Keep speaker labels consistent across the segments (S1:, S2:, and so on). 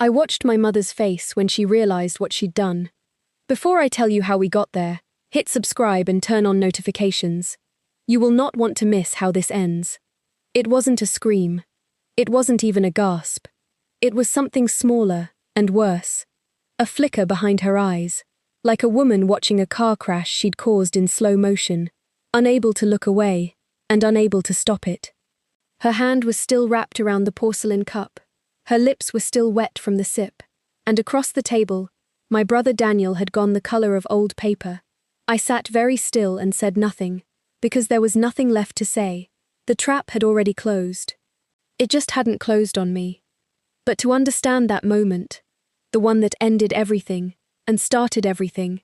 S1: I watched my mother's face when she realized what she'd done. Before I tell you how we got there, hit subscribe and turn on notifications. You will not want to miss how this ends. It wasn't a scream. It wasn't even a gasp. It was something smaller and worse. A flicker behind her eyes, like a woman watching a car crash she'd caused in slow motion, unable to look away and unable to stop it. Her hand was still wrapped around the porcelain cup. Her lips were still wet from the sip. And across the table, my brother Daniel had gone the color of old paper. I sat very still and said nothing, because there was nothing left to say. The trap had already closed. It just hadn't closed on me. But to understand that moment, the one that ended everything and started everything,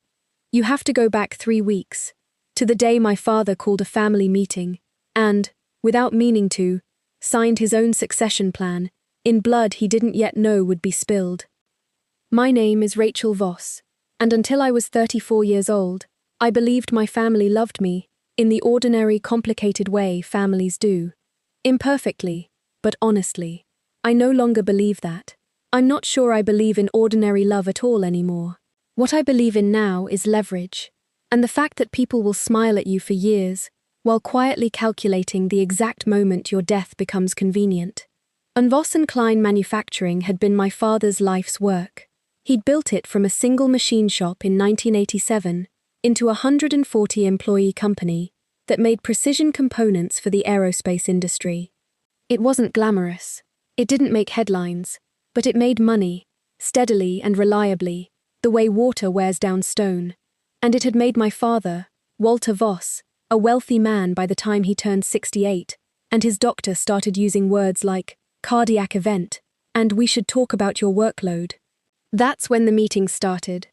S1: you have to go back 3 weeks, to the day my father called a family meeting and, without meaning to, signed his own succession plan, in blood he didn't yet know would be spilled. My name is Rachel Voss, and until I was 34 years old, I believed my family loved me, in the ordinary, complicated way families do. Imperfectly, but honestly. I no longer believe that. I'm not sure I believe in ordinary love at all anymore. What I believe in now is leverage, and the fact that people will smile at you for years, while quietly calculating the exact moment your death becomes convenient. Voss & Klein Manufacturing had been my father's life's work. He'd built it from a single machine shop in 1987 into a 140-employee company that made precision components for the aerospace industry. It wasn't glamorous. It didn't make headlines, but it made money, steadily and reliably, the way water wears down stone. And it had made my father, Walter Voss, a wealthy man by the time he turned 68, and his doctor started using words like cardiac event and we should talk about your workload. That's when the meetings started.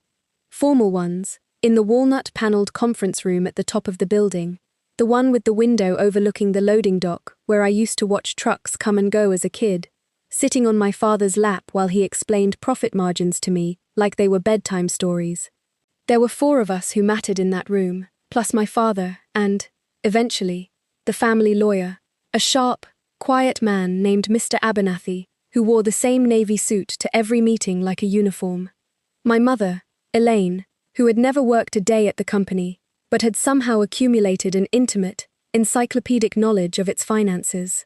S1: Formal ones, in the walnut-paneled conference room at the top of the building, the one with the window overlooking the loading dock where I used to watch trucks come and go as a kid, sitting on my father's lap while he explained profit margins to me like they were bedtime stories. There were 4 of us who mattered in that room, plus my father and, eventually, the family lawyer, a sharp, quiet man named Mr. Abernathy, who wore the same navy suit to every meeting like a uniform. My mother, Elaine, who had never worked a day at the company, but had somehow accumulated an intimate, encyclopedic knowledge of its finances.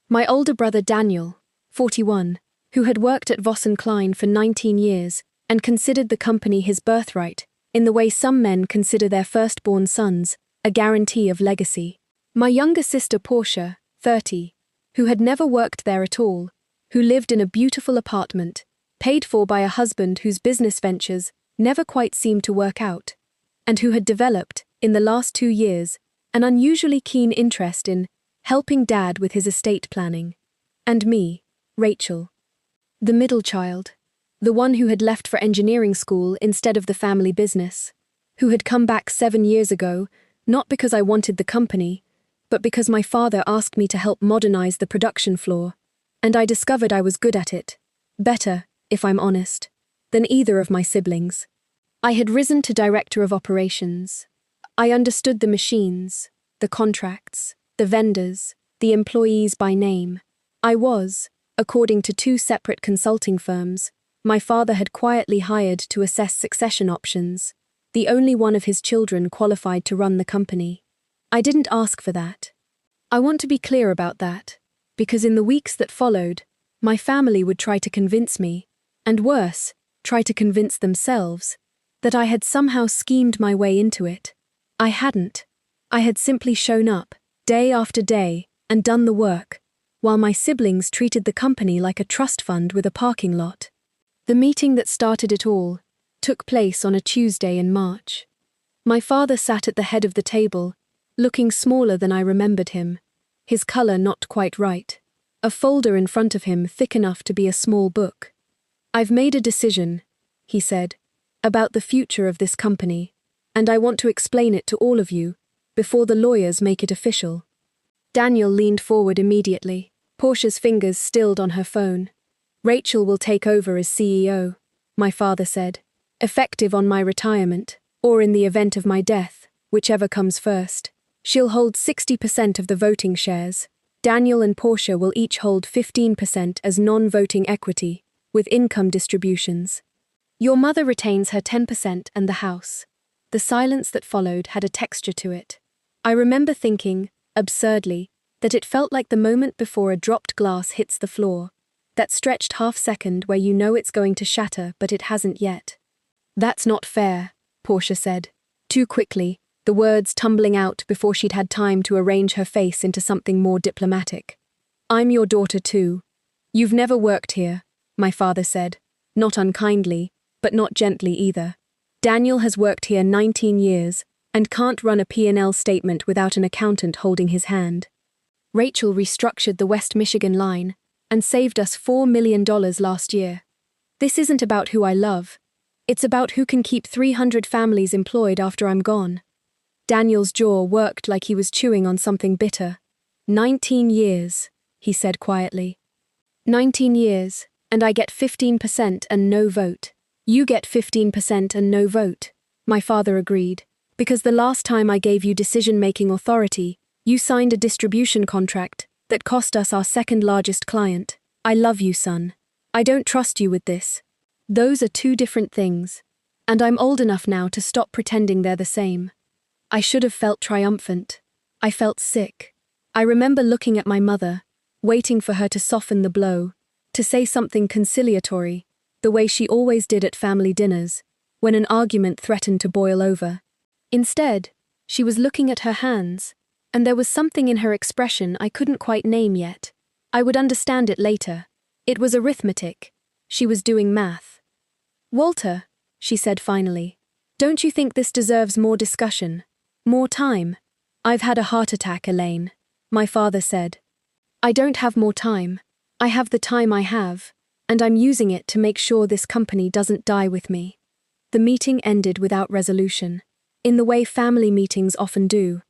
S1: My older brother Daniel, 41, who had worked at Voss & Klein for 19 years and considered the company his birthright, in the way some men consider their firstborn sons, a guarantee of legacy. My younger sister Portia, 30, who had never worked there at all, who lived in a beautiful apartment, paid for by a husband whose business ventures never quite seemed to work out, and who had developed, in the last 2 years, an unusually keen interest in helping Dad with his estate planning. And me, Rachel. The middle child, the one who had left for engineering school instead of the family business, who had come back 7 years ago, not because I wanted the company, but because my father asked me to help modernize the production floor, and I discovered I was good at it, better, if I'm honest, than either of my siblings. I had risen to director of operations. I understood the machines, the contracts, the vendors, the employees by name. I was, according to 2 separate consulting firms, my father had quietly hired to assess succession options, the only one of his children qualified to run the company. I didn't ask for that. I want to be clear about that, because in the weeks that followed, my family would try to convince me, and worse, try to convince themselves, that I had somehow schemed my way into it. I hadn't. I had simply shown up, day after day, and done the work, while my siblings treated the company like a trust fund with a parking lot. The meeting that started it all took place on a Tuesday in March. My father sat at the head of the table, looking smaller than I remembered him, his color not quite right, a folder in front of him thick enough to be a small book. "I've made a decision," he said, "about the future of this company, and I want to explain it to all of you, before the lawyers make it official." Daniel leaned forward immediately, Portia's fingers stilled on her phone. "Rachel will take over as CEO," my father said, "effective on my retirement, or in the event of my death, whichever comes first. She'll hold 60% of the voting shares. Daniel and Portia will each hold 15% as non-voting equity. with income distributions. Your mother retains her 10% and the house. The silence that followed had a texture to it. I remember thinking, absurdly, that it felt like the moment before a dropped glass hits the floor, that stretched half-second where you know it's going to shatter but it hasn't yet. "That's not fair," Portia said, too quickly, the words tumbling out before she'd had time to arrange her face into something more diplomatic. "I'm your daughter too. You've never worked here," my father said, not unkindly, but not gently either. "Daniel has worked here 19 years and can't run a P&L statement without an accountant holding his hand. Rachel restructured the West Michigan line and saved us $4 million last year. This isn't about who I love. It's about who can keep 300 families employed after I'm gone." Daniel's jaw worked like he was chewing on something bitter. 19 years, he said quietly. 19 years, and I get 15% and no vote. "You get 15% and no vote," my father agreed, "because the last time I gave you decision-making authority, you signed a distribution contract that cost us our second largest client. I love you, son. I don't trust you with this. Those are two different things, and I'm old enough now to stop pretending they're the same." I should have felt triumphant. I felt sick. I remember looking at my mother, waiting for her to soften the blow, to say something conciliatory, the way she always did at family dinners, when an argument threatened to boil over. Instead, she was looking at her hands, and there was something in her expression I couldn't quite name yet. I would understand it later. It was arithmetic. She was doing math. "Walter," she said finally, "don't you think this deserves more discussion? More time?" "I've had a heart attack, Elaine," my father said. "I don't have more time. I have the time I have, and I'm using it to make sure this company doesn't die with me." The meeting ended without resolution, in the way family meetings often do,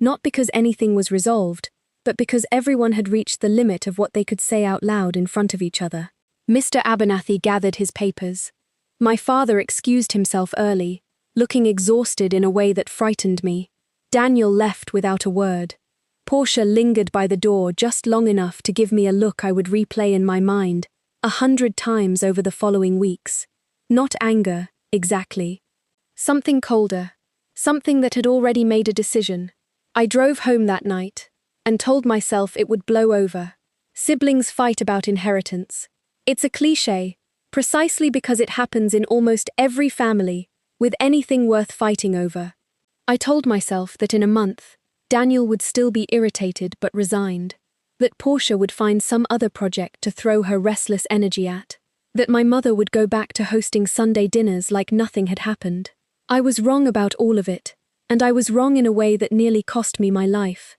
S1: not because anything was resolved, but because everyone had reached the limit of what they could say out loud in front of each other. Mr. Abernathy gathered his papers. My father excused himself early, looking exhausted in a way that frightened me. Daniel left without a word. Portia lingered by the door just long enough to give me a look I would replay in my mind 100 times over the following weeks. Not anger, exactly. Something colder. Something that had already made a decision. I drove home that night and told myself it would blow over. Siblings fight about inheritance. It's a cliché, precisely because it happens in almost every family, with anything worth fighting over. I told myself that in a month, Daniel would still be irritated but resigned, that Portia would find some other project to throw her restless energy at, that my mother would go back to hosting Sunday dinners like nothing had happened. I was wrong about all of it, and I was wrong in a way that nearly cost me my life.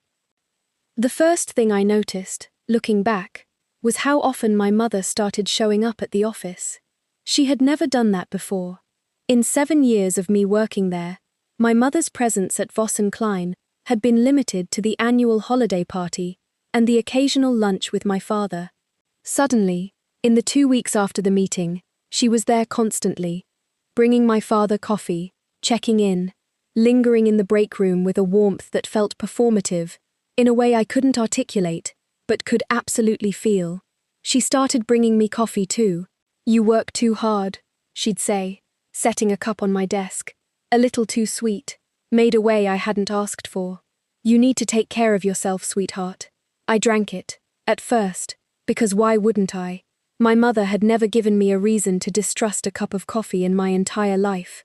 S1: The first thing I noticed, looking back, was how often my mother started showing up at the office. She had never done that before. In 7 years of me working there, my mother's presence at Voss & Klein had been limited to the annual holiday party and the occasional lunch with my father. Suddenly, in the 2 weeks after the meeting, she was there constantly, bringing my father coffee, checking in, lingering in the break room with a warmth that felt performative, in a way I couldn't articulate, but could absolutely feel. She started bringing me coffee too. "You work too hard," she'd say, setting a cup on my desk. "A little too sweet, made a way I hadn't asked for. You need to take care of yourself, sweetheart." I drank it, at first, because why wouldn't I? My mother had never given me a reason to distrust a cup of coffee in my entire life.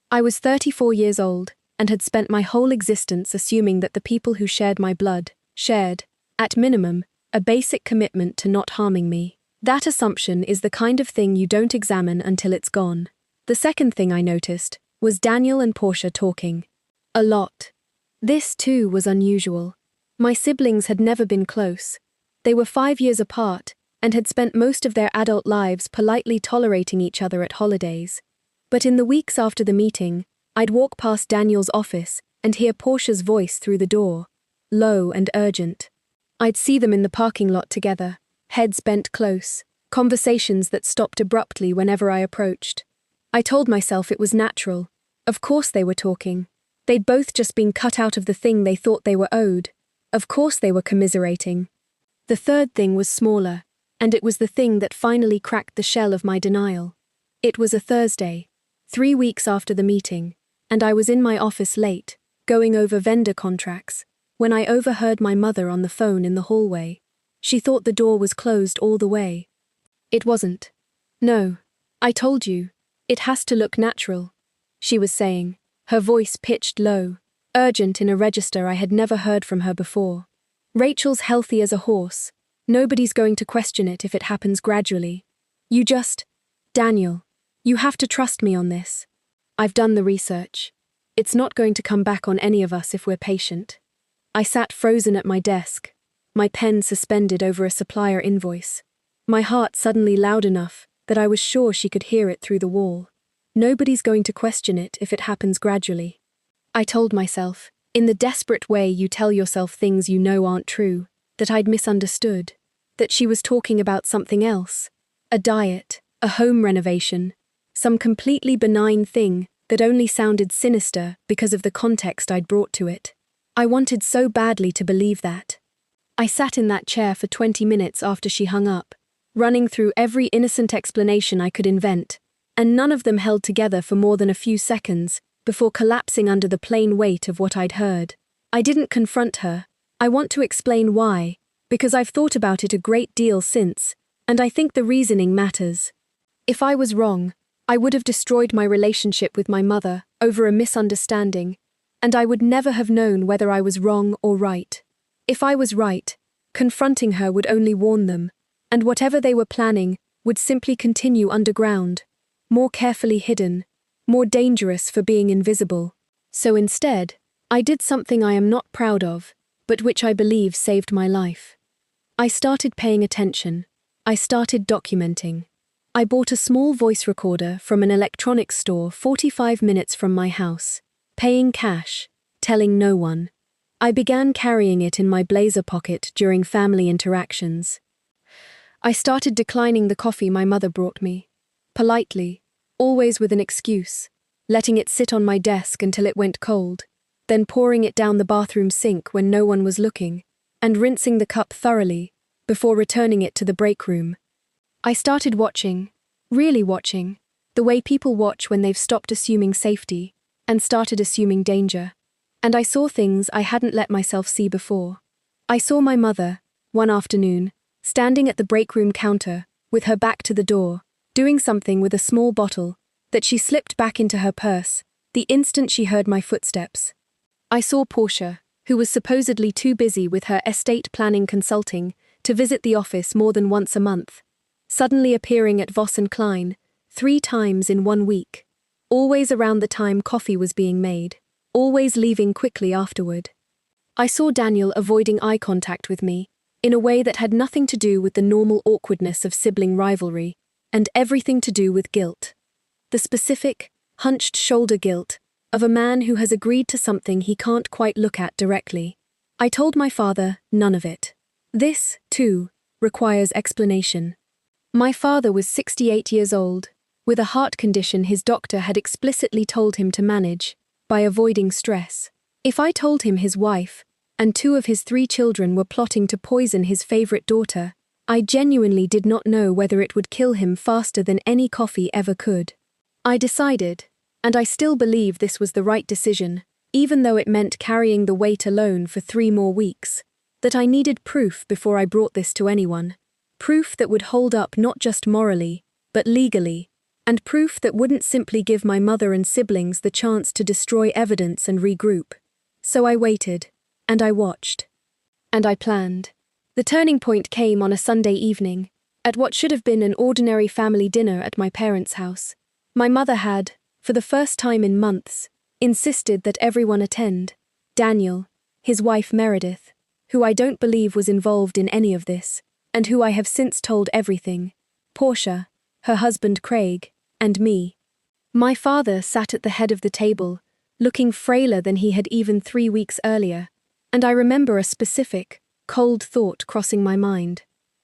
S1: I was 34 years old, and had spent my whole existence assuming that the people who shared my blood shared, at minimum, a basic commitment to not harming me. That assumption is the kind of thing you don't examine until it's gone. The second thing I noticed was Daniel and Portia talking. A lot. This, too, was unusual. My siblings had never been close. They were 5 years apart, and had spent most of their adult lives politely tolerating each other at holidays. But in the weeks after the meeting, I'd walk past Daniel's office and hear Portia's voice through the door, low and urgent. I'd see them in the parking lot together, heads bent close, conversations that stopped abruptly whenever I approached. I told myself it was natural. Of course they were talking. They'd both just been cut out of the thing they thought they were owed. Of course they were commiserating. The third thing was smaller, and it was the thing that finally cracked the shell of my denial. It was a Thursday, 3 weeks after the meeting, and I was in my office late, going over vendor contracts, when I overheard my mother on the phone in the hallway. She thought the door was closed all the way. It wasn't. No, I told you. It has to look natural, she was saying, her voice pitched low, urgent in a register I had never heard from her before. Rachel's healthy as a horse. Nobody's going to question it if it happens gradually. Daniel, you have to trust me on this. I've done the research. It's not going to come back on any of us if we're patient. I sat frozen at my desk, my pen suspended over a supplier invoice. My heart suddenly loud enough that I was sure she could hear it through the wall. Nobody's going to question it if it happens gradually. I told myself, in the desperate way you tell yourself things you know aren't true, that I'd misunderstood, that she was talking about something else, a diet, a home renovation, some completely benign thing that only sounded sinister because of the context I'd brought to it. I wanted so badly to believe that. I sat in that chair for 20 minutes after she hung up, running through every innocent explanation I could invent, and none of them held together for more than a few seconds before collapsing under the plain weight of what I'd heard. I didn't confront her. I want to explain why, because I've thought about it a great deal since, and I think the reasoning matters. If I was wrong, I would have destroyed my relationship with my mother over a misunderstanding, and I would never have known whether I was wrong or right. If I was right, confronting her would only warn them, and whatever they were planning would simply continue underground, more carefully hidden, more dangerous for being invisible. So instead, I did something I am not proud of, but which I believe saved my life. I started paying attention. I started documenting. I bought a small voice recorder from an electronics store 45 minutes from my house, paying cash, telling no one. I began carrying it in my blazer pocket during family interactions. I started declining the coffee my mother brought me, politely, always with an excuse, letting it sit on my desk until it went cold, then pouring it down the bathroom sink when no one was looking, and rinsing the cup thoroughly before returning it to the break room. I started watching, really watching, the way people watch when they've stopped assuming safety and started assuming danger. And I saw things I hadn't let myself see before. I saw my mother, one afternoon, standing at the break room counter, with her back to the door, doing something with a small bottle that she slipped back into her purse the instant she heard my footsteps. I saw Portia, who was supposedly too busy with her estate planning consulting to visit the office more than once a month, suddenly appearing at Voss & Klein 3 times in 1 week, always around the time coffee was being made, always leaving quickly afterward. I saw Daniel avoiding eye contact with me, in a way that had nothing to do with the normal awkwardness of sibling rivalry, and everything to do with guilt. The specific, hunched shoulder guilt of a man who has agreed to something he can't quite look at directly. I told my father none of it. This, too, requires explanation. My father was 68 years old, with a heart condition his doctor had explicitly told him to manage, by avoiding stress. If I told him his wife and 2 of his 3 children were plotting to poison his favorite daughter, I genuinely did not know whether it would kill him faster than any coffee ever could. I decided, and I still believe this was the right decision, even though it meant carrying the weight alone for 3 more weeks, that I needed proof before I brought this to anyone. Proof that would hold up not just morally, but legally, and proof that wouldn't simply give my mother and siblings the chance to destroy evidence and regroup. So I waited, and I watched. And I planned. The turning point came on a Sunday evening, at what should have been an ordinary family dinner at my parents' house. My mother had, for the first time in months, insisted that everyone attend. Daniel, his wife Meredith, who I don't believe was involved in any of this, and who I have since told everything, Portia, her husband Craig, and me. My father sat at the head of the table, looking frailer than he had even 3 weeks earlier, and I remember a specific, cold thought crossing my mind.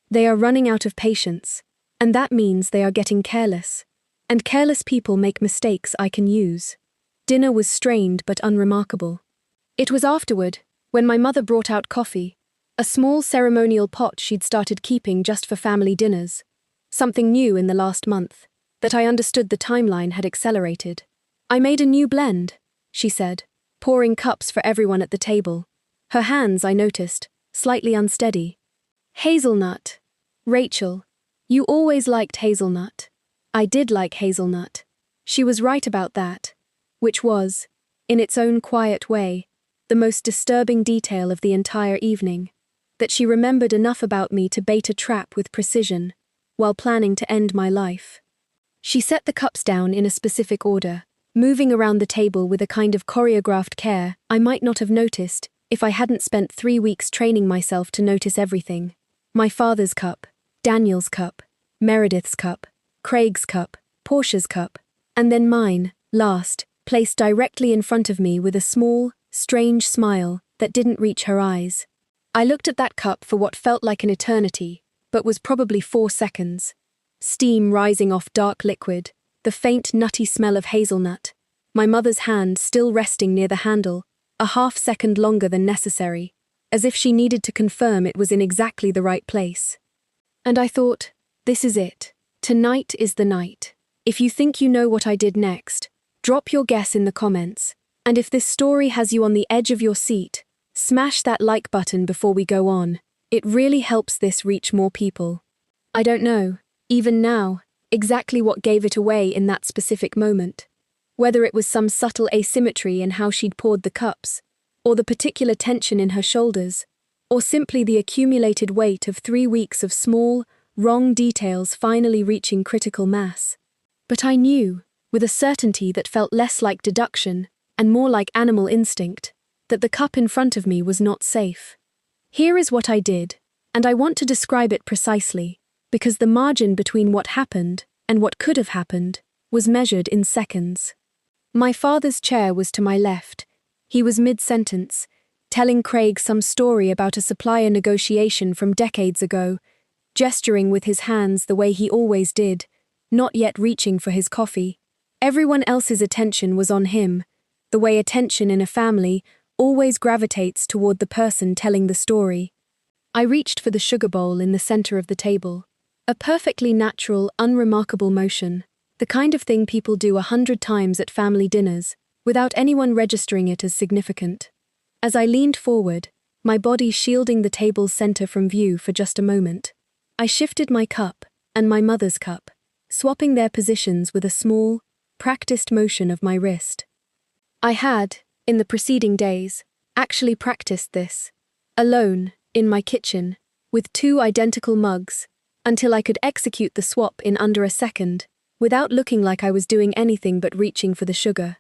S1: They are running out of patience, and that means they are getting careless, and careless people make mistakes I can use. Dinner was strained but unremarkable. It was afterward, when my mother brought out coffee, A small ceremonial pot she'd started keeping just for family dinners. Something new in the last month, that I understood the timeline had accelerated. "I made a new blend," she said, pouring cups for everyone at the table. Her hands, I noticed, slightly unsteady. "Hazelnut. Rachel, you always liked hazelnut." I did like hazelnut. She was right about that, which was, in its own quiet way, the most disturbing detail of the entire evening, that she remembered enough about me to bait a trap with precision, while planning to end my life. She set the cups down in a specific order, moving around the table with a kind of choreographed care I might not have noticed if I hadn't spent 3 weeks training myself to notice everything. My father's cup, Daniel's cup, Meredith's cup, Craig's cup, Portia's cup, and then mine, last, placed directly in front of me with a small, strange smile that didn't reach her eyes. I looked at that cup for what felt like an eternity, but was probably 4 seconds. Steam rising off dark liquid, the faint nutty smell of hazelnut, my mother's hand still resting near the handle, a half-second longer than necessary, as if she needed to confirm it was in exactly the right place. And I thought, this is it. Tonight is the night. If you think you know what I did next, drop your guess in the comments, and if this story has you on the edge of your seat, smash that like button before we go on. It really helps this reach more people. I don't know, even now, exactly what gave it away in that specific moment. Whether it was some subtle asymmetry in how she'd poured the cups, or the particular tension in her shoulders, or simply the accumulated weight of 3 weeks of small, wrong details finally reaching critical mass. But I knew, with a certainty that felt less like deduction and more like animal instinct, that the cup in front of me was not safe. Here is what I did, and I want to describe it precisely, because the margin between what happened and what could have happened was measured in seconds. My father's chair was to my left. He was mid-sentence, telling Craig some story about a supplier negotiation from decades ago, gesturing with his hands the way he always did, not yet reaching for his coffee. Everyone else's attention was on him, the way attention in a family always gravitates toward the person telling the story. I reached for the sugar bowl in the center of the table. A perfectly natural, unremarkable motion, the kind of thing people do 100 times at family dinners, without anyone registering it as significant. As I leaned forward, my body shielding the table's center from view for just a moment, I shifted my cup and my mother's cup, swapping their positions with a small, practiced motion of my wrist. I had, in the preceding days, actually practiced this, alone, in my kitchen, with 2 identical mugs, until I could execute the swap in under a second, without looking like I was doing anything but reaching for the sugar.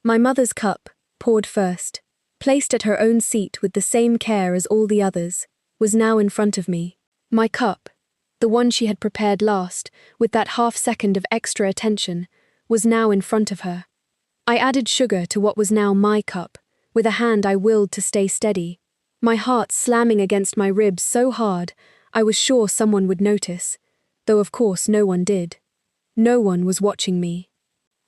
S1: My mother's cup, poured first, placed at her own seat with the same care as all the others, was now in front of me. My cup, the one she had prepared last, with that half-second of extra attention, was now in front of her. I added sugar to what was now my cup, with a hand I willed to stay steady, my heart slamming against my ribs so hard I was sure someone would notice, though of course no one did. No one was watching me.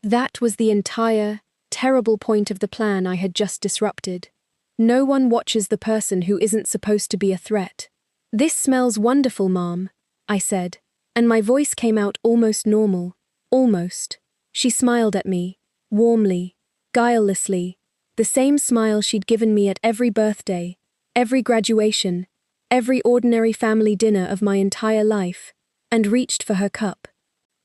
S1: That was the entire, terrible point of the plan I had just disrupted. No one watches the person who isn't supposed to be a threat. "This smells wonderful, Mom," I said, and my voice came out almost normal. Almost. She smiled at me, warmly, guilelessly, the same smile she'd given me at every birthday, every graduation, every ordinary family dinner of my entire life, and reached for her cup.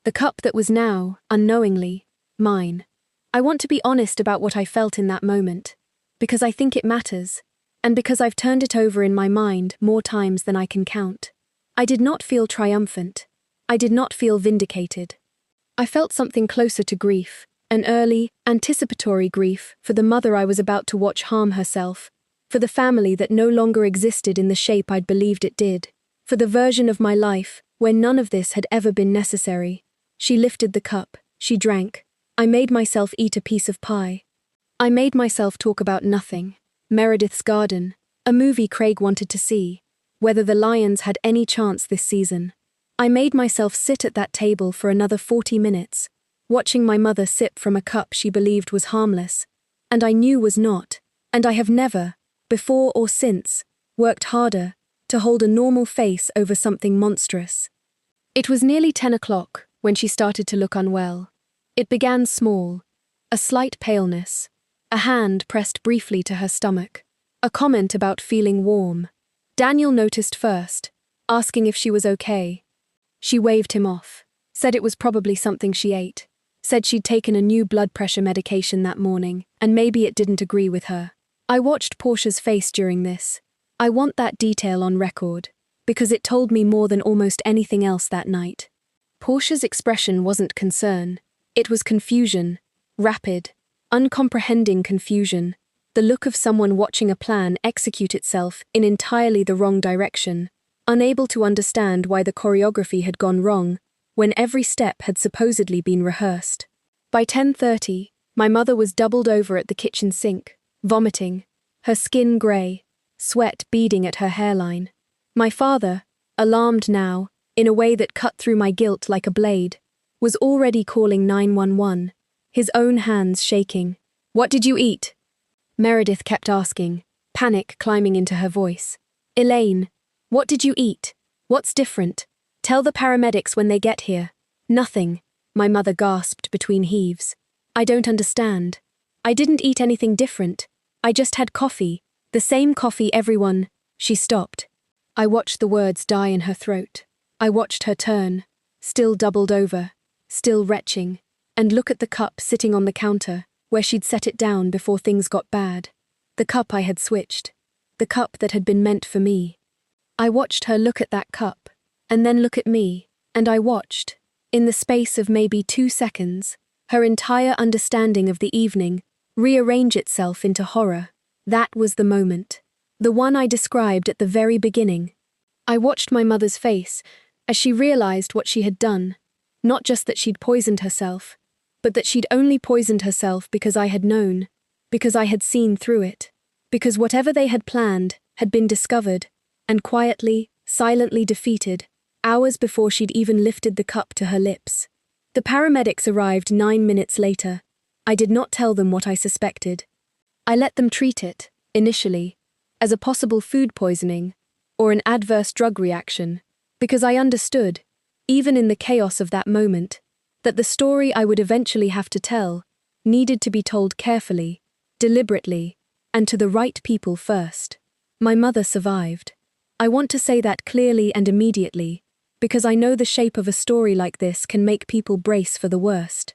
S1: The cup that was now, unknowingly, mine. I want to be honest about what I felt in that moment, because I think it matters, and because I've turned it over in my mind more times than I can count. I did not feel triumphant. I did not feel vindicated. I felt something closer to grief, an early, anticipatory grief for the mother I was about to watch harm herself, for the family that no longer existed in the shape I'd believed it did, for the version of my life where none of this had ever been necessary. She lifted the cup, she drank. I made myself eat a piece of pie. I made myself talk about nothing. Meredith's garden, a movie Craig wanted to see, whether the Lions had any chance this season. I made myself sit at that table for another 40 minutes, watching my mother sip from a cup she believed was harmless, and I knew was not, and I have never, before or since, worked harder, to hold a normal face over something monstrous. It was nearly 10 o'clock when she started to look unwell. It began small, a slight paleness, a hand pressed briefly to her stomach, a comment about feeling warm. Daniel noticed first, asking if she was okay. She waved him off, said it was probably something she ate, said she'd taken a new blood pressure medication that morning, and maybe it didn't agree with her. I watched Portia's face during this. I want that detail on record, because it told me more than almost anything else that night. Portia's expression wasn't concern, it was confusion, rapid, uncomprehending confusion, the look of someone watching a plan execute itself in entirely the wrong direction, unable to understand why the choreography had gone wrong, when every step had supposedly been rehearsed. By 10:30, my mother was doubled over at the kitchen sink, vomiting, her skin grey, sweat beading at her hairline. My father, alarmed now, in a way that cut through my guilt like a blade, was already calling 911, his own hands shaking. "What did you eat?" Meredith kept asking, panic climbing into her voice. "Elaine, what did you eat? What's different? Tell the paramedics when they get here." "Nothing," my mother gasped between heaves. "I don't understand. I didn't eat anything different. I just had coffee, the same coffee everyone—" She stopped. I watched the words die in her throat. I watched her turn, still doubled over, still retching, and look at the cup sitting on the counter, where she'd set it down before things got bad. The cup I had switched. The cup that had been meant for me. I watched her look at that cup, and then look at me, and I watched, in the space of maybe 2 seconds, her entire understanding of the evening rearrange itself into horror. That was the moment. The one I described at the very beginning. I watched my mother's face as she realized what she had done. Not just that she'd poisoned herself, but that she'd only poisoned herself because I had known, because I had seen through it, because whatever they had planned had been discovered, and quietly, silently defeated, hours before she'd even lifted the cup to her lips. The paramedics arrived 9 minutes later. I did not tell them what I suspected. I let them treat it, initially, as a possible food poisoning or an adverse drug reaction, because I understood, even in the chaos of that moment, that the story I would eventually have to tell needed to be told carefully, deliberately, and to the right people first. My mother survived. I want to say that clearly and immediately, because I know the shape of a story like this can make people brace for the worst.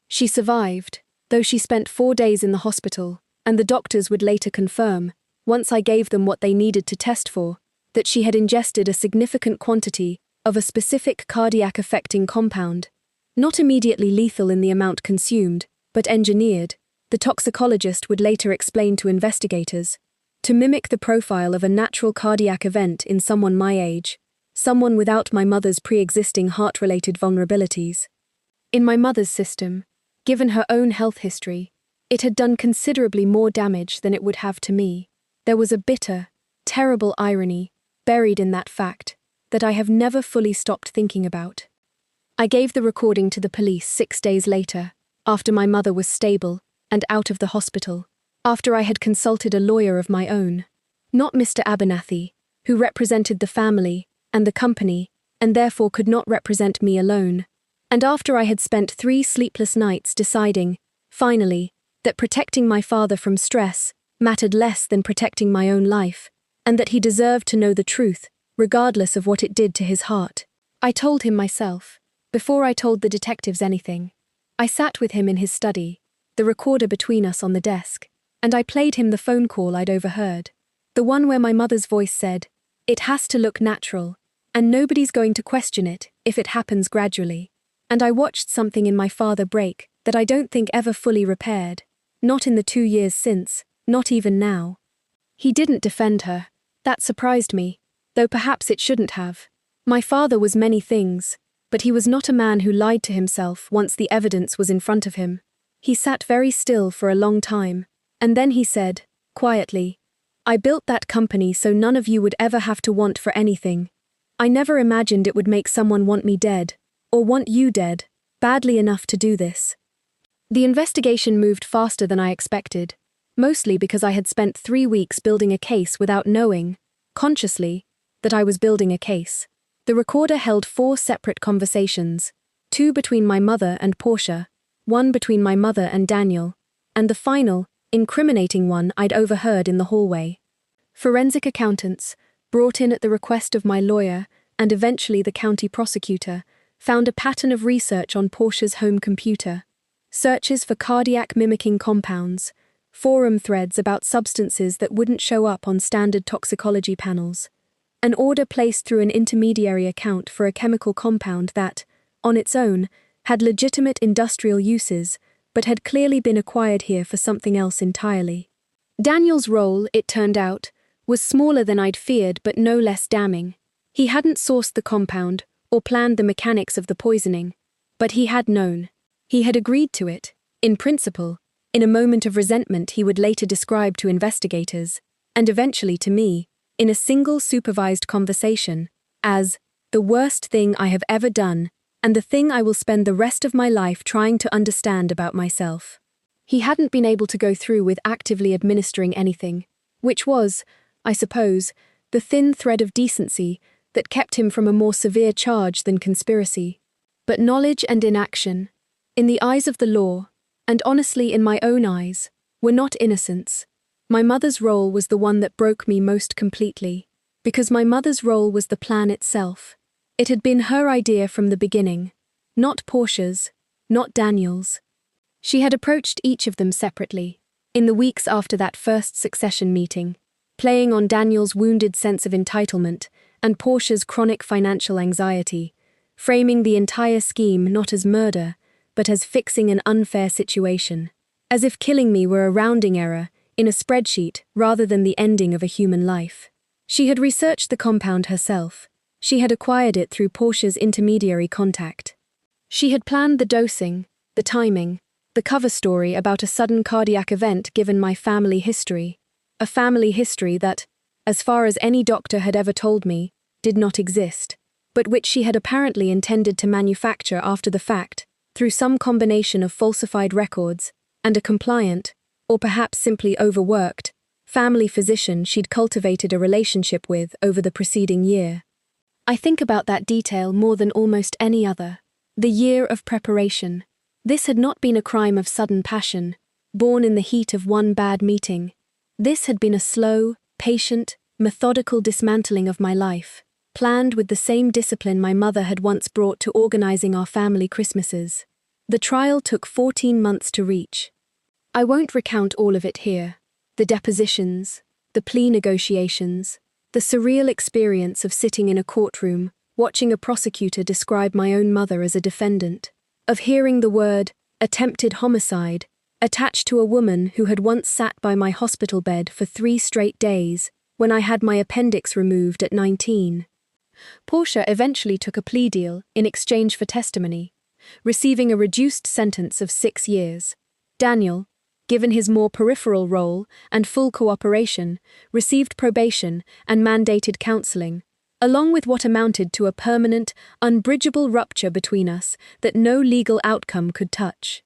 S1: She survived, though she spent 4 days in the hospital, and the doctors would later confirm, once I gave them what they needed to test for, that she had ingested a significant quantity of a specific cardiac-affecting compound, not immediately lethal in the amount consumed, but engineered, the toxicologist would later explain to investigators, to mimic the profile of a natural cardiac event in someone my age, someone without my mother's pre-existing heart-related vulnerabilities. In my mother's system, given her own health history, it had done considerably more damage than it would have to me. There was a bitter, terrible irony buried in that fact that I have never fully stopped thinking about. I gave the recording to the police 6 days later, after my mother was stable and out of the hospital, after I had consulted a lawyer of my own, not Mr. Abernathy, who represented the family and the company and therefore could not represent me alone, and after I had spent 3 sleepless nights deciding, finally, that protecting my father from stress mattered less than protecting my own life, and that he deserved to know the truth, regardless of what it did to his heart. I told him myself, before I told the detectives anything. I sat with him in his study, the recorder between us on the desk, and I played him the phone call I'd overheard, the one where my mother's voice said, "It has to look natural, and nobody's going to question it if it happens gradually." And I watched something in my father break that I don't think ever fully repaired, not in the 2 years since, not even now. He didn't defend her. That surprised me, though perhaps it shouldn't have. My father was many things, but he was not a man who lied to himself once the evidence was in front of him. He sat very still for a long time, and then he said, quietly, "I built that company so none of you would ever have to want for anything. I never imagined it would make someone want me dead, or want you dead, badly enough to do this." The investigation moved faster than I expected, mostly because I had spent 3 weeks building a case without knowing, consciously, that I was building a case. The recorder held 4 separate conversations, 2 between my mother and Portia, 1 between my mother and Daniel, and the final, incriminating one I'd overheard in the hallway. Forensic accountants, brought in at the request of my lawyer and eventually the county prosecutor, found a pattern of research on Portia's home computer. Searches for cardiac mimicking compounds, forum threads about substances that wouldn't show up on standard toxicology panels, an order placed through an intermediary account for a chemical compound that, on its own, had legitimate industrial uses, but had clearly been acquired here for something else entirely. Daniel's role, it turned out, was smaller than I'd feared but no less damning. He hadn't sourced the compound or planned the mechanics of the poisoning, but he had known. He had agreed to it, in principle, in a moment of resentment he would later describe to investigators, and eventually to me, in a single supervised conversation, as the worst thing I have ever done and the thing I will spend the rest of my life trying to understand about myself. He hadn't been able to go through with actively administering anything, which was, I suppose, the thin thread of decency that kept him from a more severe charge than conspiracy. But knowledge and inaction, in the eyes of the law, and honestly in my own eyes, were not innocence. My mother's role was the one that broke me most completely, because my mother's role was the plan itself. It had been her idea from the beginning, not Portia's, not Daniel's. She had approached each of them separately, in the weeks after that first succession meeting, playing on Daniel's wounded sense of entitlement and Portia's chronic financial anxiety, framing the entire scheme not as murder, but as fixing an unfair situation, as if killing me were a rounding error in a spreadsheet rather than the ending of a human life. She had researched the compound herself. She had acquired it through Portia's intermediary contact. She had planned the dosing, the timing, the cover story about a sudden cardiac event given my family history, a family history that, as far as any doctor had ever told me, did not exist, but which she had apparently intended to manufacture after the fact, through some combination of falsified records and a compliant, or perhaps simply overworked, family physician she'd cultivated a relationship with over the preceding year. I think about that detail more than almost any other. The year of preparation. This had not been a crime of sudden passion, born in the heat of one bad meeting. This had been a slow, patient, methodical dismantling of my life, planned with the same discipline my mother had once brought to organizing our family Christmases. The trial took 14 months to reach. I won't recount all of it here. The depositions, the plea negotiations, the surreal experience of sitting in a courtroom, watching a prosecutor describe my own mother as a defendant, of hearing the word, attempted homicide, attached to a woman who had once sat by my hospital bed for 3 straight days when I had my appendix removed at 19. Portia eventually took a plea deal in exchange for testimony, receiving a reduced sentence of 6 years. Daniel, given his more peripheral role and full cooperation, received probation and mandated counseling, along with what amounted to a permanent, unbridgeable rupture between us that no legal outcome could touch.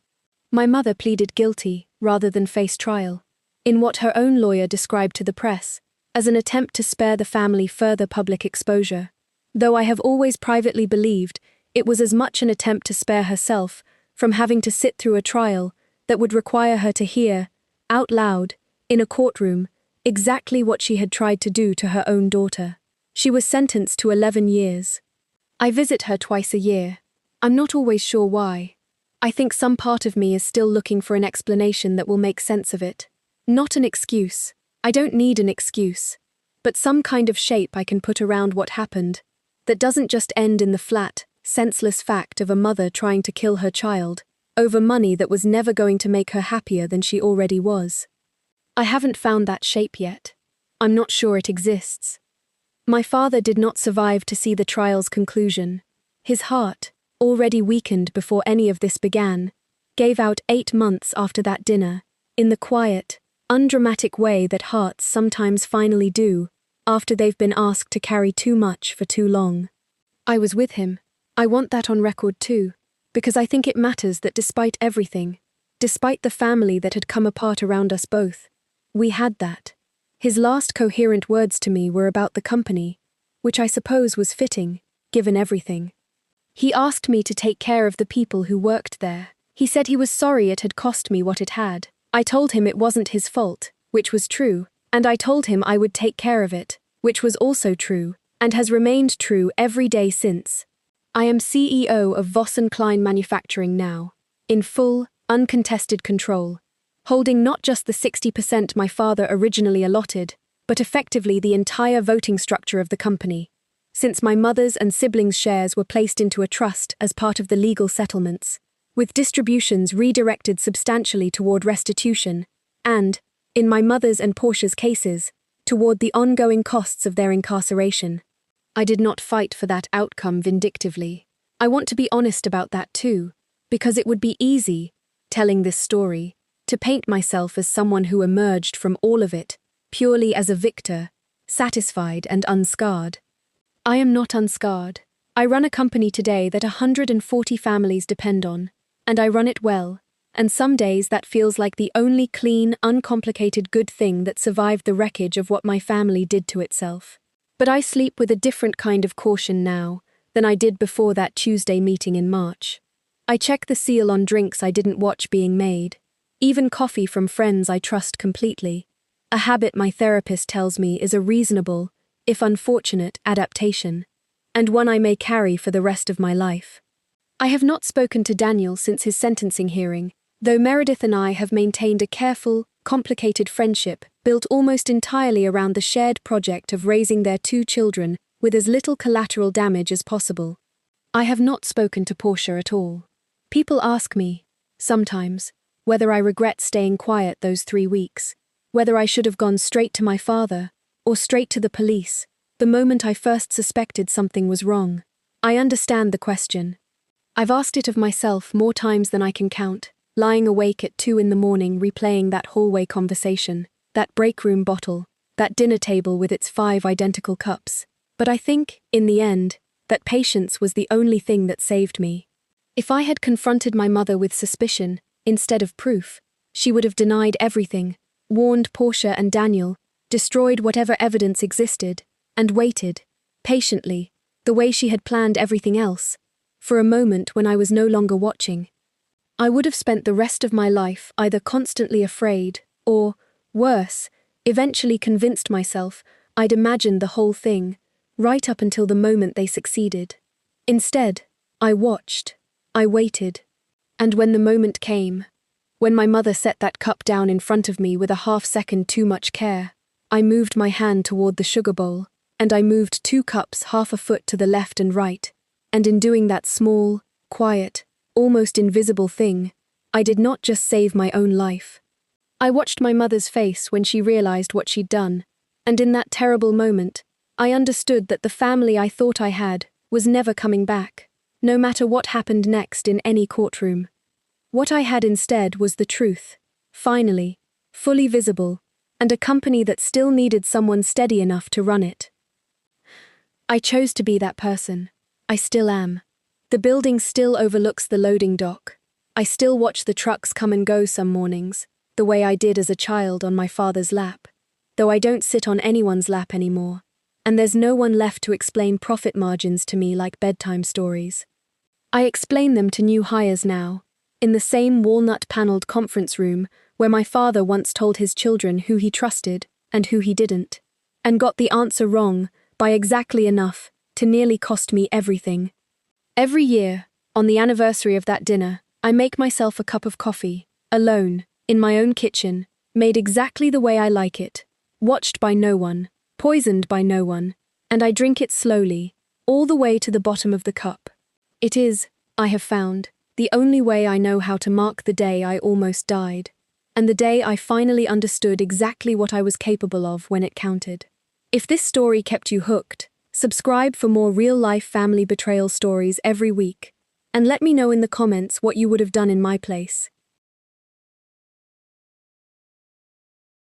S1: My mother pleaded guilty rather than face trial, in what her own lawyer described to the press as an attempt to spare the family further public exposure, though I have always privately believed it was as much an attempt to spare herself from having to sit through a trial that would require her to hear, out loud, in a courtroom, exactly what she had tried to do to her own daughter. She was sentenced to 11 years. I visit her twice a year. I'm not always sure why. I think some part of me is still looking for an explanation that will make sense of it. Not an excuse. I don't need an excuse. But some kind of shape I can put around what happened, that doesn't just end in the flat, senseless fact of a mother trying to kill her child, over money that was never going to make her happier than she already was. I haven't found that shape yet. I'm not sure it exists. My father did not survive to see the trial's conclusion. His heart, already weakened before any of this began, gave out 8 months after that dinner, in the quiet, undramatic way that hearts sometimes finally do, after they've been asked to carry too much for too long. I was with him. I want that on record too, because I think it matters that despite everything, despite the family that had come apart around us both, we had that. His last coherent words to me were about the company, which I suppose was fitting, given everything. He asked me to take care of the people who worked there. He said he was sorry it had cost me what it had. I told him it wasn't his fault, which was true, and I told him I would take care of it, which was also true, and has remained true every day since. I am CEO of Voss & Klein Manufacturing now, in full, uncontested control, holding not just the 60% my father originally allotted, but effectively the entire voting structure of the company, since my mother's and siblings' shares were placed into a trust as part of the legal settlements, with distributions redirected substantially toward restitution and, in my mother's and Portia's cases, toward the ongoing costs of their incarceration. I did not fight for that outcome vindictively. I want to be honest about that too, because it would be easy, telling this story, to paint myself as someone who emerged from all of it, purely as a victor, satisfied and unscarred. I am not unscarred. I run a company today that 140 families depend on, and I run it well, and some days that feels like the only clean, uncomplicated good thing that survived the wreckage of what my family did to itself. But I sleep with a different kind of caution now than I did before that Tuesday meeting in March. I check the seal on drinks I didn't watch being made, even coffee from friends I trust completely, a habit my therapist tells me is a reasonable, if unfortunate, adaptation, and one I may carry for the rest of my life. I have not spoken to Daniel since his sentencing hearing, though Meredith and I have maintained a careful, complicated friendship built almost entirely around the shared project of raising their 2 children with as little collateral damage as possible. I have not spoken to Portia at all. People ask me, sometimes, whether I regret staying quiet those 3 weeks, whether I should have gone straight to my father, or straight to the police, the moment I first suspected something was wrong. I understand the question. I've asked it of myself more times than I can count, lying awake at 2 in the morning replaying that hallway conversation, that break room bottle, that dinner table with its 5 identical cups. But I think, in the end, that patience was the only thing that saved me. If I had confronted my mother with suspicion, instead of proof, she would have denied everything, warned Portia and Daniel, destroyed whatever evidence existed, and waited, patiently, the way she had planned everything else, for a moment when I was no longer watching. I would have spent the rest of my life either constantly afraid or, worse, eventually convinced myself I'd imagined the whole thing, right up until the moment they succeeded. Instead, I watched, I waited, and when the moment came, when my mother set that cup down in front of me with a half-second too much care, I moved my hand toward the sugar bowl, and I moved 2 cups half a foot to the left and right, and in doing that small, quiet, almost invisible thing, I did not just save my own life. I watched my mother's face when she realized what she'd done, and in that terrible moment, I understood that the family I thought I had was never coming back, no matter what happened next in any courtroom. What I had instead was the truth, finally, fully visible, and a company that still needed someone steady enough to run it. I chose to be that person. I still am. The building still overlooks the loading dock. I still watch the trucks come and go some mornings, the way I did as a child on my father's lap, though I don't sit on anyone's lap anymore, and there's no one left to explain profit margins to me like bedtime stories. I explain them to new hires now, in the same walnut-paneled conference room where my father once told his children who he trusted and who he didn't, and got the answer wrong by exactly enough to nearly cost me everything. Every year, on the anniversary of that dinner, I make myself a cup of coffee, alone, in my own kitchen, made exactly the way I like it, watched by no one, poisoned by no one, and I drink it slowly, all the way to the bottom of the cup. It is, I have found, the only way I know how to mark the day I almost died, and the day I finally understood exactly what I was capable of when it counted. If this story kept you hooked, subscribe for more real-life family betrayal stories every week, and let me know in the comments what you would have done in my place.